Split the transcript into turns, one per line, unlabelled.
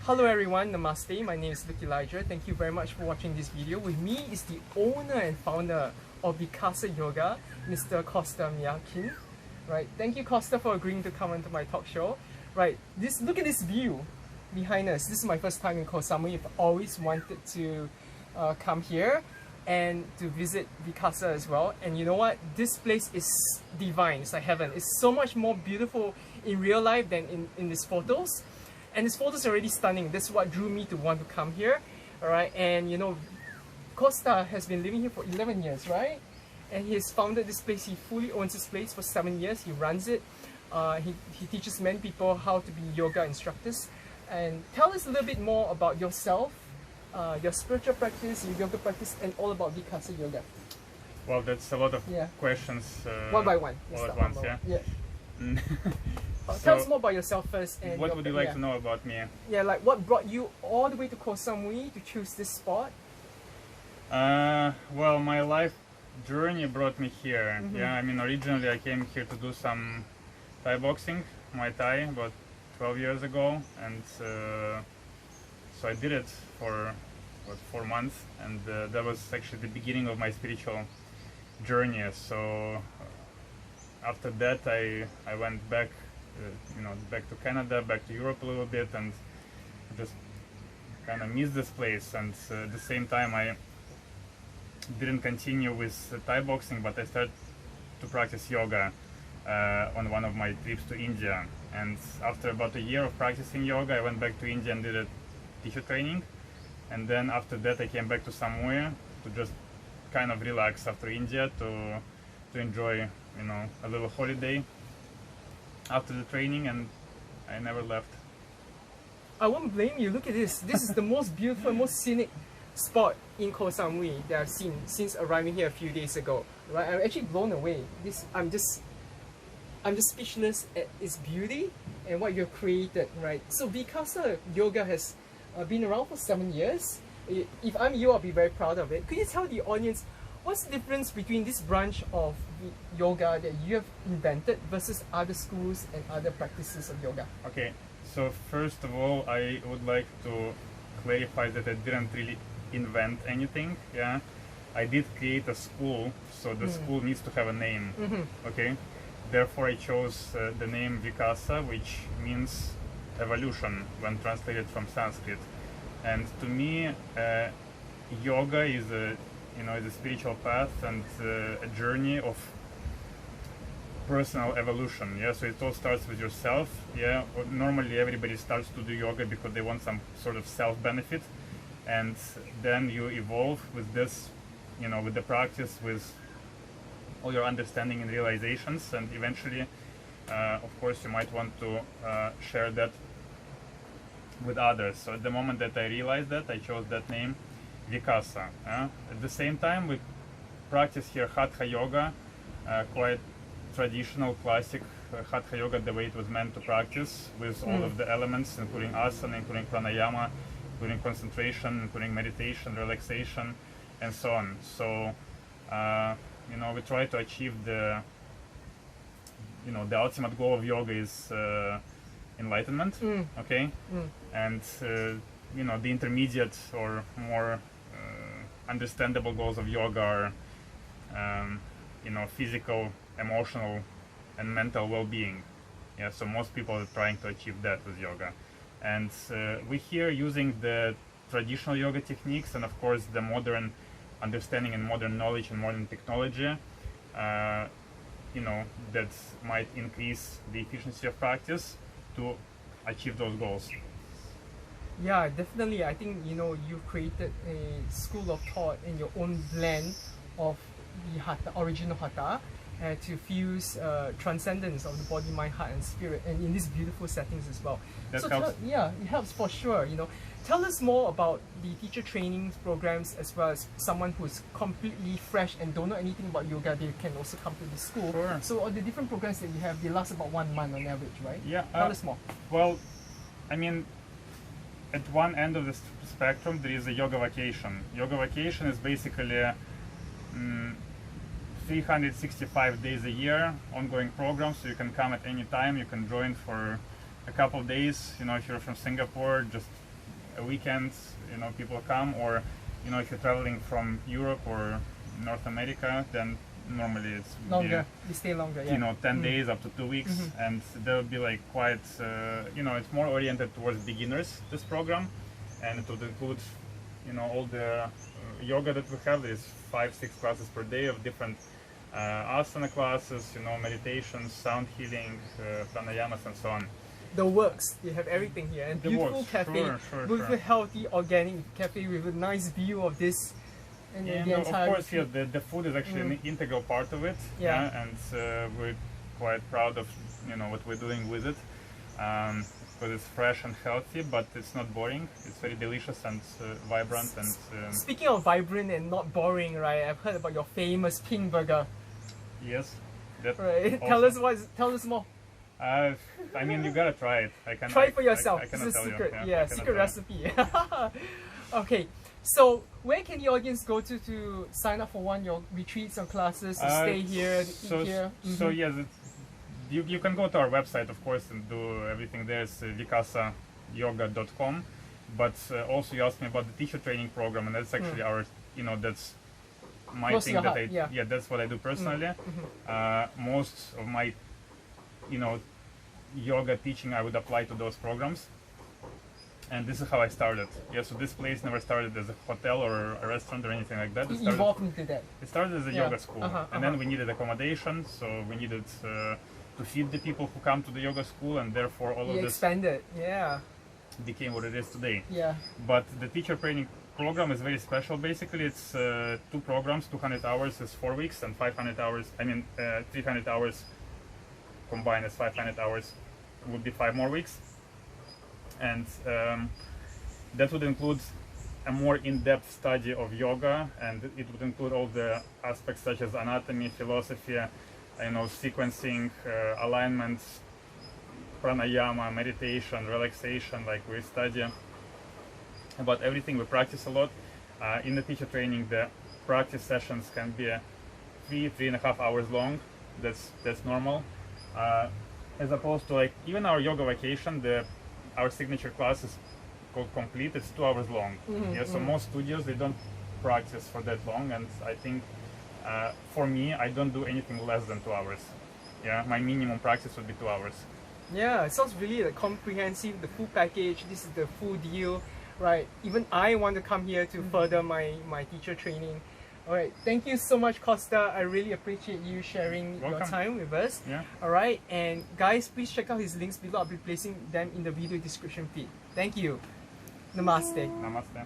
Hello everyone, Namaste. My name is Vikasa. Thank you very much for watching this video. With me is the owner and founder of Vikasa Yoga, Mr. Kosta Miachin. Right, thank you Kosta for agreeing to come onto my talk show. Right, look at this view behind us. This is my first time in Koh Samui. I've always wanted to come here and to visit Vikasa as well. And you know what? This place is divine. It's like heaven. It's so much more beautiful in real life than in these photos. And his photos are already stunning. That's what drew me to want to come here. Alright, and you know, Kosta has been living here for 11 years, right? And he has founded this place. He fully owns this place for 7 years. He runs it. He teaches many people how to be yoga instructors. And tell us a little bit more about yourself, your spiritual practice, your yoga practice, and all about Vikasa Yoga.
Well, that's a lot of questions.
One by one.
All at once, yeah.
Tell us more about yourself first. And
what would you like to know about me?
Yeah, like what brought you all the way to Koh Samui to choose this spot?
Well, my life journey brought me here. Yeah, I mean, originally I came here to do some Thai boxing, Muay Thai, about 12 years ago, and so I did it for what, 4 months, and that was actually the beginning of my spiritual journey. So after that, I went back, back to Canada, back to Europe a little bit, and just kind of missed this place. And at the same time, I didn't continue with Thai boxing, but I started to practice yoga on one of my trips to India. And after about a year of practicing yoga, I went back to India and did a teacher training. And then after that, I came back to Samui to just kind of relax after India, to enjoy, a little holiday after the training, and I never left.
I won't blame you. Look at this. This is the most beautiful, most scenic spot in Koh Samui that I've seen since arriving here a few days ago. Right, I'm actually blown away. I'm just speechless at its beauty and what you've created. Right. So Vikasa Yoga has been around for 7 years. If I'm you, I'll be very proud of it. Could you tell the audience what's the difference between this branch of yoga that you have invented versus other schools and other practices of yoga?
Okay, so first of all, I would like to clarify that I didn't really invent anything. Yeah, I did create a school, so the school needs to have a name. Okay, therefore I chose the name Vikasa, which means evolution when translated from Sanskrit. And to me, yoga is a spiritual path and a journey of personal evolution. Yeah, so it all starts with yourself. Yeah, normally everybody starts to do yoga because they want some sort of self-benefit, and then you evolve with this, with the practice, with all your understanding and realizations, and eventually, of course, you might want to share that with others. So at the moment that I realized that, I chose that name, Vikasa. At the same time, we practice here Hatha Yoga, quite traditional, classic Hatha Yoga, the way it was meant to practice, with all of the elements, including asana, including pranayama, including concentration, including meditation, relaxation, and so on. So, we try to achieve the ultimate goal of yoga is enlightenment, okay? And, the intermediate or more understandable goals of yoga are, physical, emotional, and mental well-being. Yeah, so most people are trying to achieve that with yoga. And we're here using the traditional yoga techniques and, of course, the modern understanding and modern knowledge and modern technology, that might increase the efficiency of practice to achieve those goals.
Yeah, definitely. I think you've created a school of thought in your own blend of the hatha, original hatha, to fuse transcendence of the body, mind, heart, and spirit, and in these beautiful settings as well.
That
so
helps.
It helps for sure. Tell us more about the teacher training programs, as well as someone who's completely fresh and don't know anything about yoga. They can also come to the school.
Sure.
So all the different programs that you have, they last about 1 month on average, right?
Yeah.
Tell us more.
Well, I mean, at one end of the spectrum, there is a yoga vacation. Yoga vacation is basically 365 days a year, ongoing program, so you can come at any time. You can join for a couple of days. If you're from Singapore, just a weekend, you know, people come, or you know, if you're traveling from Europe or North America, then normally it's
longer. You stay longer, yeah.
You know, 10 days up to 2 weeks, and they'll be like quite, you know, it's more oriented towards beginners, this program, and it would include, you know, all the yoga that we have. There's 5-6 classes per day of different asana classes, you know, meditations, sound healing, pranayamas, and so on.
The works, you have everything here, and
The
beautiful
works,
cafe, beautiful healthy organic cafe with a nice view of this. And
Yeah,
the
no,
entire
of course, yeah, the food is actually an integral part of it.
Yeah.
And we're quite proud of, you know, what we're doing with it, because it's fresh and healthy, but it's not boring. It's very delicious and vibrant. And
speaking of vibrant and not boring, right? I've heard about your famous pink burger.
yes, that
Right.
also.
Tell us more.
I mean, you gotta try it.
Try it for yourself.
I
It's
cannot
a
tell
secret.
you.
Yeah,
I cannot
secret
tell you.
recipe. Okay. So, where can the audience go to sign up for one of your retreats or classes, to stay here, to eat here?
So yes, you can go to our website, of course, and do everything there. It's vikasayoga.com. But also you asked me about the teacher training program, and that's actually our, you know, that's my
Close to
thing
your
that
heart, yeah.
that's what I do personally. Most of my, you know, yoga teaching I would apply to those programs. And this is how I started. Yeah, so this place never started as a hotel or a restaurant or anything like that.
It evolved into that.
It started as a
Yeah.
yoga school, and then we needed accommodation, so we needed to feed the people who come to the yoga school, and therefore all
You
of this
expanded, yeah.
became what it is today.
Yeah.
But the teacher training program is very special. Basically, it's 2 programs. 200 hours is 4 weeks, and 500 hours. 300 hours combined as 500 hours would be 5 more weeks. And that would include a more in-depth study of yoga, and it would include all the aspects such as anatomy, philosophy, you know, sequencing, alignment, pranayama, meditation, relaxation. Like, we study about everything. We practice a lot. In the teacher training, the practice sessions can be 3.5 hours long. That's normal. As opposed to, like, even our yoga vacation, our signature class is called Complete. It's 2 hours long. So most studios, they don't practice for that long, and I think for me, I don't do anything less than 2 hours. Yeah, my minimum practice would be 2 hours.
Yeah, it sounds really like comprehensive, the full package. This is the full deal, right? Even I want to come here to further my teacher training. All right, thank you so much, Kosta. I really appreciate you sharing your time with us.
Yeah.
All right, and guys, please check out his links below. I'll be placing them in the video description feed. Thank you. Namaste.
Namaste.